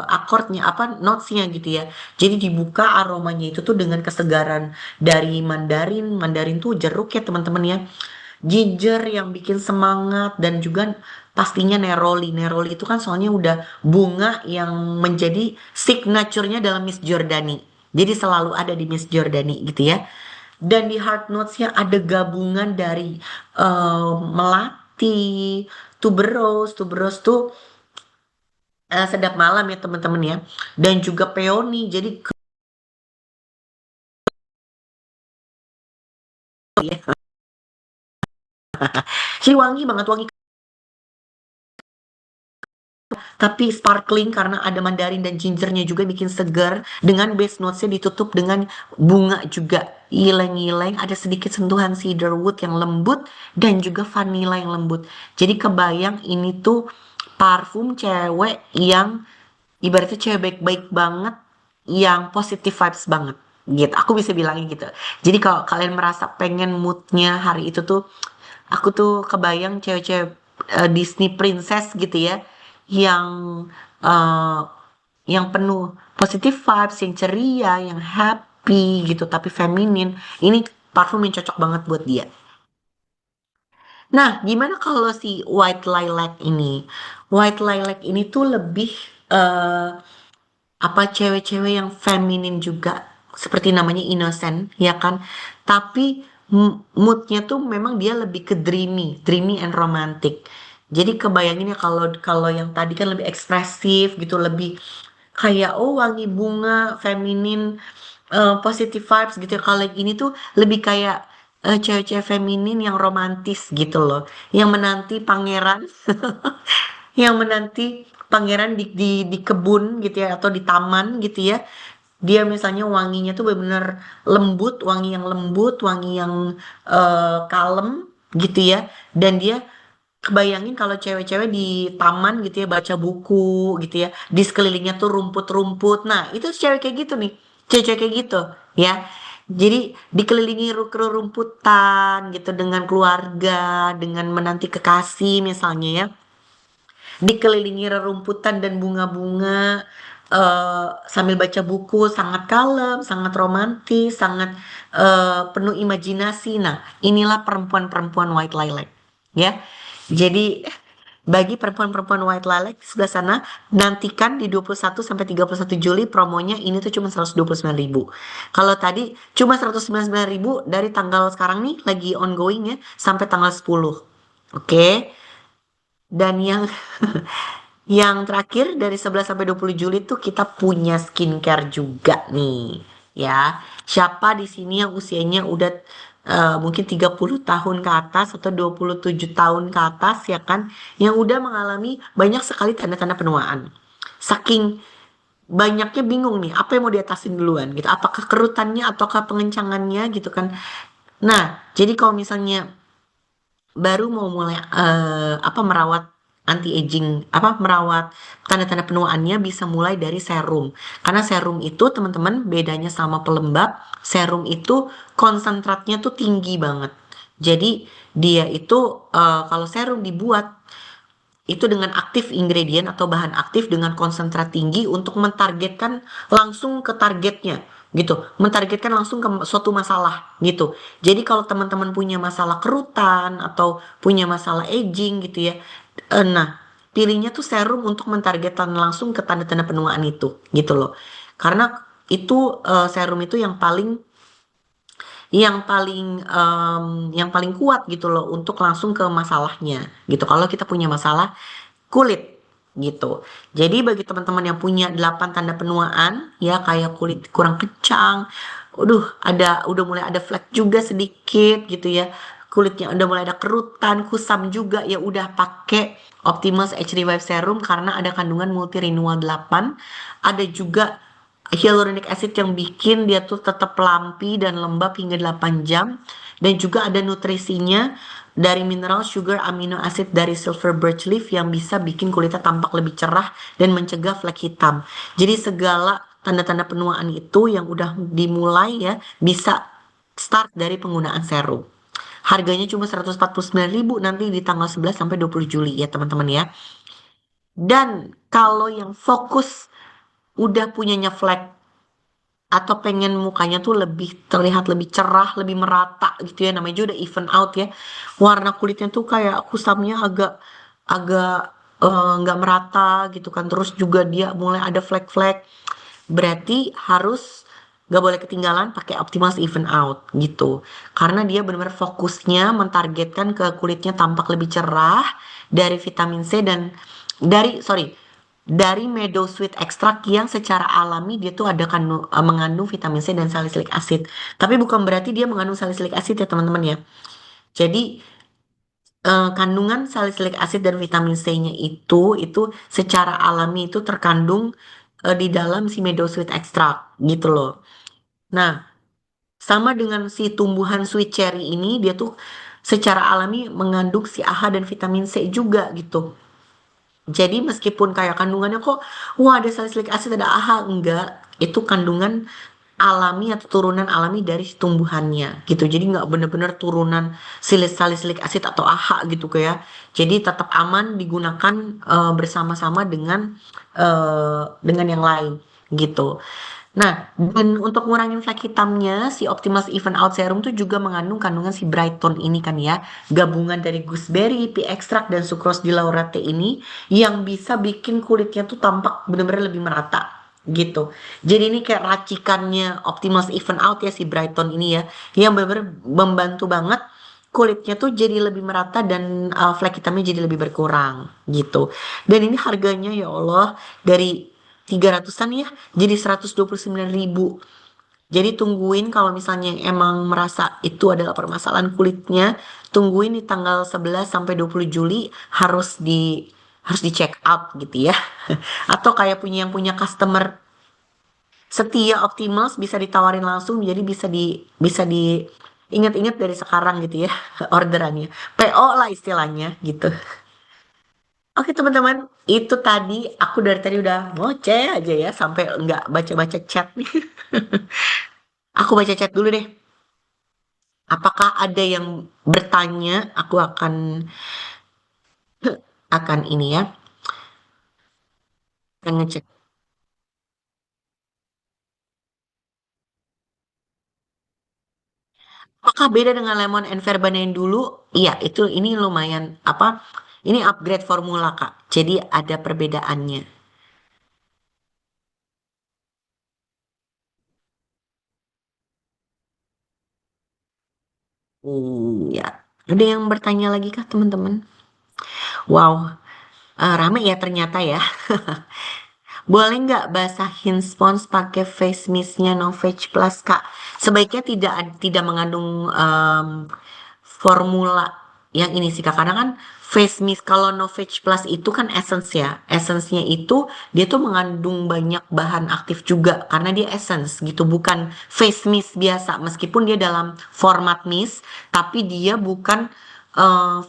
akordnya, apa, notes-nya gitu ya. Jadi dibuka aromanya itu tuh dengan kesegaran dari mandarin, mandarin tuh jeruk ya teman-teman ya, ginger yang bikin semangat, dan juga pastinya neroli. Neroli itu kan soalnya udah bunga yang menjadi signaturenya dalam Miss Giordani. Jadi selalu ada di Miss Giordani gitu ya. Dan di hard notes-nya ada gabungan dari melati, tuberose. Tuberose tuh sedap malam ya teman-teman ya. Dan juga peony. Jadi si wangi banget, wangi tapi sparkling karena ada mandarin dan gingernya juga bikin segar, dengan base notes-nya ditutup dengan bunga juga, ylang-ylang, ada sedikit sentuhan cedarwood yang lembut dan juga vanilla yang lembut. Jadi kebayang ini tuh parfum cewek yang ibaratnya cewek baik-baik banget, yang positive vibes banget gitu, aku bisa bilangin gitu. Jadi kalau kalian merasa pengen moodnya hari itu tuh, aku tuh kebayang cewek-cewek Disney princess gitu ya, yang eh, yang penuh positive vibes, yang ceria, yang happy gitu, tapi feminin. Ini parfum yang cocok banget buat dia. Nah, gimana kalau si White Lilac ini? White Lilac ini tuh lebih eh, apa, cewek-cewek yang feminin juga, seperti namanya innocent ya kan, tapi moodnya tuh memang dia lebih ke dreamy and romantic. Jadi kebayangin ya, kalau kalau yang tadi kan lebih ekspresif gitu, lebih kayak oh wangi bunga, feminin, positive vibes gitu ya. Kalau yang ini tuh lebih kayak cewek-cewek feminin yang romantis gitu loh, yang menanti pangeran yang menanti pangeran di kebun gitu ya, atau di taman gitu ya. Dia misalnya wanginya tuh benar-benar lembut, wangi yang lembut, wangi yang kalem gitu ya. Dan dia kebayangin kalau cewek-cewek di taman gitu ya, baca buku gitu ya, di sekelilingnya tuh rumput-rumput. Nah itu cewek kayak gitu nih, cewek-cewek kayak gitu ya. Jadi dikelilingi rumputan gitu, dengan keluarga, dengan menanti kekasih misalnya ya, dikelilingi rerumputan dan bunga-bunga, sambil baca buku, sangat kalem, sangat romantis, sangat penuh imajinasi. Nah, inilah perempuan-perempuan White Lilac, ya. Jadi bagi perempuan-perempuan White Lilac di sebelah sana, nantikan di 21 sampai 31 Juli promonya ini tuh cuma 129.000. Kalau tadi cuma 199.000 dari tanggal sekarang nih lagi ongoing ya, sampai tanggal 10. Oke. Dan yang yang terakhir dari 11 sampai 20 Juli tuh kita punya skincare juga nih, ya. Siapa di sini yang usianya udah mungkin 30 tahun ke atas atau 27 tahun ke atas ya kan, yang udah mengalami banyak sekali tanda-tanda penuaan. Saking banyaknya bingung nih, apa yang mau diatasin duluan gitu. Apakah kerutannya ataukah pengencangannya gitu kan. Nah, jadi kalau misalnya baru mau mulai apa, merawat anti aging, apa, merawat tanda-tanda penuaannya, bisa mulai dari serum. Karena serum itu teman-teman bedanya sama pelembab, serum itu konsentratnya tuh tinggi banget. Jadi dia itu kalau serum dibuat itu dengan aktif ingredient atau bahan aktif dengan konsentrat tinggi untuk mentargetkan langsung ke targetnya gitu, mentargetkan langsung ke suatu masalah gitu. Jadi kalau teman-teman punya masalah kerutan atau punya masalah aging gitu ya, nah pilihnya tuh serum untuk mentargetkan langsung ke tanda-tanda penuaan itu gitu loh. Karena itu serum itu yang paling kuat gitu loh untuk langsung ke masalahnya gitu. Kalau kita punya masalah kulit gitu. Jadi bagi teman-teman yang punya 8 tanda penuaan ya, kayak kulit kurang kencang, udah mulai ada flek juga sedikit gitu ya. Kulitnya udah mulai ada kerutan, kusam juga, ya udah pakai Optimus Age Revive Serum karena ada kandungan multi renewal 8. Ada juga hyaluronic acid yang bikin dia tuh tetap lampi dan lembab hingga 8 jam, dan juga ada nutrisinya dari mineral, sugar, amino acid dari silver birch leaf yang bisa bikin kulitnya tampak lebih cerah dan mencegah flek hitam. Jadi segala tanda-tanda penuaan itu yang udah dimulai ya bisa start dari penggunaan serum. Harganya cuma 149.000 nanti di tanggal 11 sampai 20 Juli ya teman-teman ya. Dan kalau yang fokus udah punyanya flek atau pengen mukanya tuh lebih terlihat lebih cerah, lebih merata gitu ya, namanya juga udah even out ya. Warna kulitnya tuh kayak kusamnya agak agak nggak merata gitu kan. Terus juga dia mulai ada flek-flek. Berarti harus gak boleh ketinggalan pakai Optimus Even Out gitu. Karena dia benar-benar fokusnya mentargetkan ke kulitnya tampak lebih cerah dari vitamin C dan dari meadow sweet extract yang secara alami dia tuh ada mengandung vitamin C dan salicylic acid. Tapi bukan berarti dia mengandung salicylic acid ya teman-teman ya. Jadi kandungan salicylic acid dan vitamin C-nya itu secara alami itu terkandung di dalam si meadow sweet extract gitu loh. Nah, sama dengan si tumbuhan sweet cherry ini dia tuh secara alami mengandung si AHA dan vitamin C juga gitu. Jadi meskipun kayak kandungannya kok, wah ada salicylic acid ada AHA, enggak. Itu kandungan alami atau turunan alami dari si tumbuhannya gitu. Jadi nggak bener-bener turunan salicylic acid atau AHA gitu kayak. Jadi tetap aman digunakan bersama-sama dengan yang lain gitu. Nah, dan untuk ngurangin flek hitamnya, si Optimus Even Out Serum tuh juga mengandung kandungan si Brighton ini kan ya, gabungan dari gooseberry, pea extract, dan sucrose di laurate ini yang bisa bikin kulitnya tuh tampak bener-bener lebih merata gitu. Jadi ini kayak racikannya Optimus Even Out ya si Brighton ini ya, yang bener-bener membantu banget kulitnya tuh jadi lebih merata dan flek hitamnya jadi lebih berkurang gitu. Dan ini harganya ya Allah dari 300-an ya jadi 129.000. Jadi tungguin kalau misalnya emang merasa itu adalah permasalahan kulitnya, tungguin di tanggal 11 sampai 20 Juli harus di check up gitu ya. Atau kayak punya customer setia Optimals bisa ditawarin langsung jadi bisa di ingat-ingat dari sekarang gitu ya orderannya. PO lah istilahnya gitu. Oke teman-teman, itu tadi aku dari tadi udah ngoceh aja ya sampai nggak baca-baca chat nih. Aku baca chat dulu deh. Apakah ada yang bertanya? Aku akan ini ya, akan ngecek. Apakah beda dengan lemon and verbena yang dulu? Iya, ini lumayan apa? Ini upgrade formula Kak. Jadi ada perbedaannya. Iya. Ada yang bertanya lagi kah teman-teman? Wow, rame ya ternyata ya. Boleh nggak basahin spons pakai face mistnya Novage Plus, Kak? Sebaiknya tidak mengandung formula yang ini sih, Kak. Karena kan face mist kalau Novage Plus itu kan essence ya. Essence-nya itu dia tuh mengandung banyak bahan aktif juga karena dia essence gitu, bukan face mist biasa. Meskipun dia dalam format mist, tapi dia bukan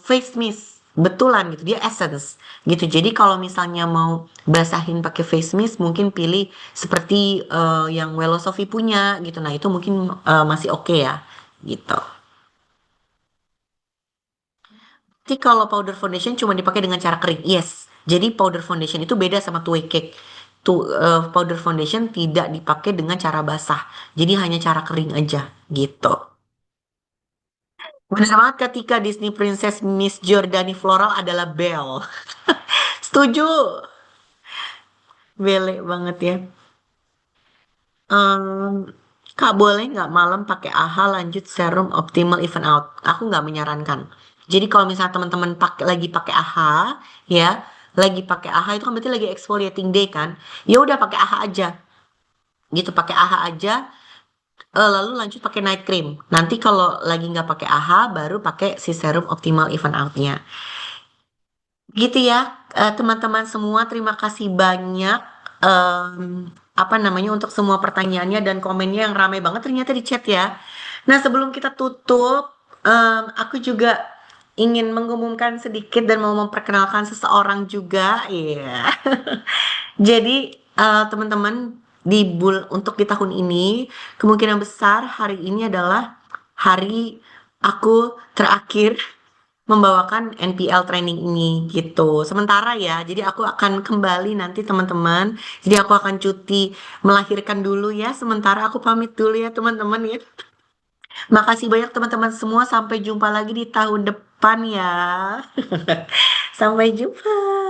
face mist betulan gitu dia essence gitu jadi kalau misalnya mau basahin pakai face mist mungkin pilih seperti yang Wellosofi punya gitu nah itu mungkin masih oke ya gitu. Jadi kalau powder foundation cuma dipakai dengan cara kering yes jadi powder foundation itu beda sama two way cake tuh powder foundation tidak dipakai dengan cara basah jadi hanya cara kering aja gitu. Benar banget ketika Disney Princess Miss Giordani Floral adalah Belle. Setuju. Bele banget ya. Em, Kak boleh nggak malam pakai AHA lanjut serum optimal even out? Aku nggak menyarankan. Jadi kalau misalnya teman-teman lagi pakai AHA, ya, lagi pakai AHA itu kan berarti lagi exfoliating day kan? Ya udah pakai AHA aja, gitu pakai AHA aja. Lalu lanjut pakai night cream. Nanti kalau lagi nggak pakai AHA, baru pakai si serum optimal even outnya. Gitu ya, teman-teman semua. Terima kasih banyak. Apa namanya untuk semua pertanyaannya dan komennya yang ramai banget ternyata di chat ya. Nah, sebelum kita tutup, aku juga ingin mengumumkan sedikit dan mau memperkenalkan seseorang juga, iya. Jadi, teman-teman, untuk di tahun ini, kemungkinan besar hari ini adalah hari aku terakhir membawakan NPL training ini, gitu. Sementara ya, jadi aku akan kembali nanti teman-teman, jadi aku akan cuti melahirkan dulu ya, sementara aku pamit dulu ya teman-teman ya. Makasih banyak teman-teman semua, sampai jumpa lagi di tahun depan ya. Sampai jumpa.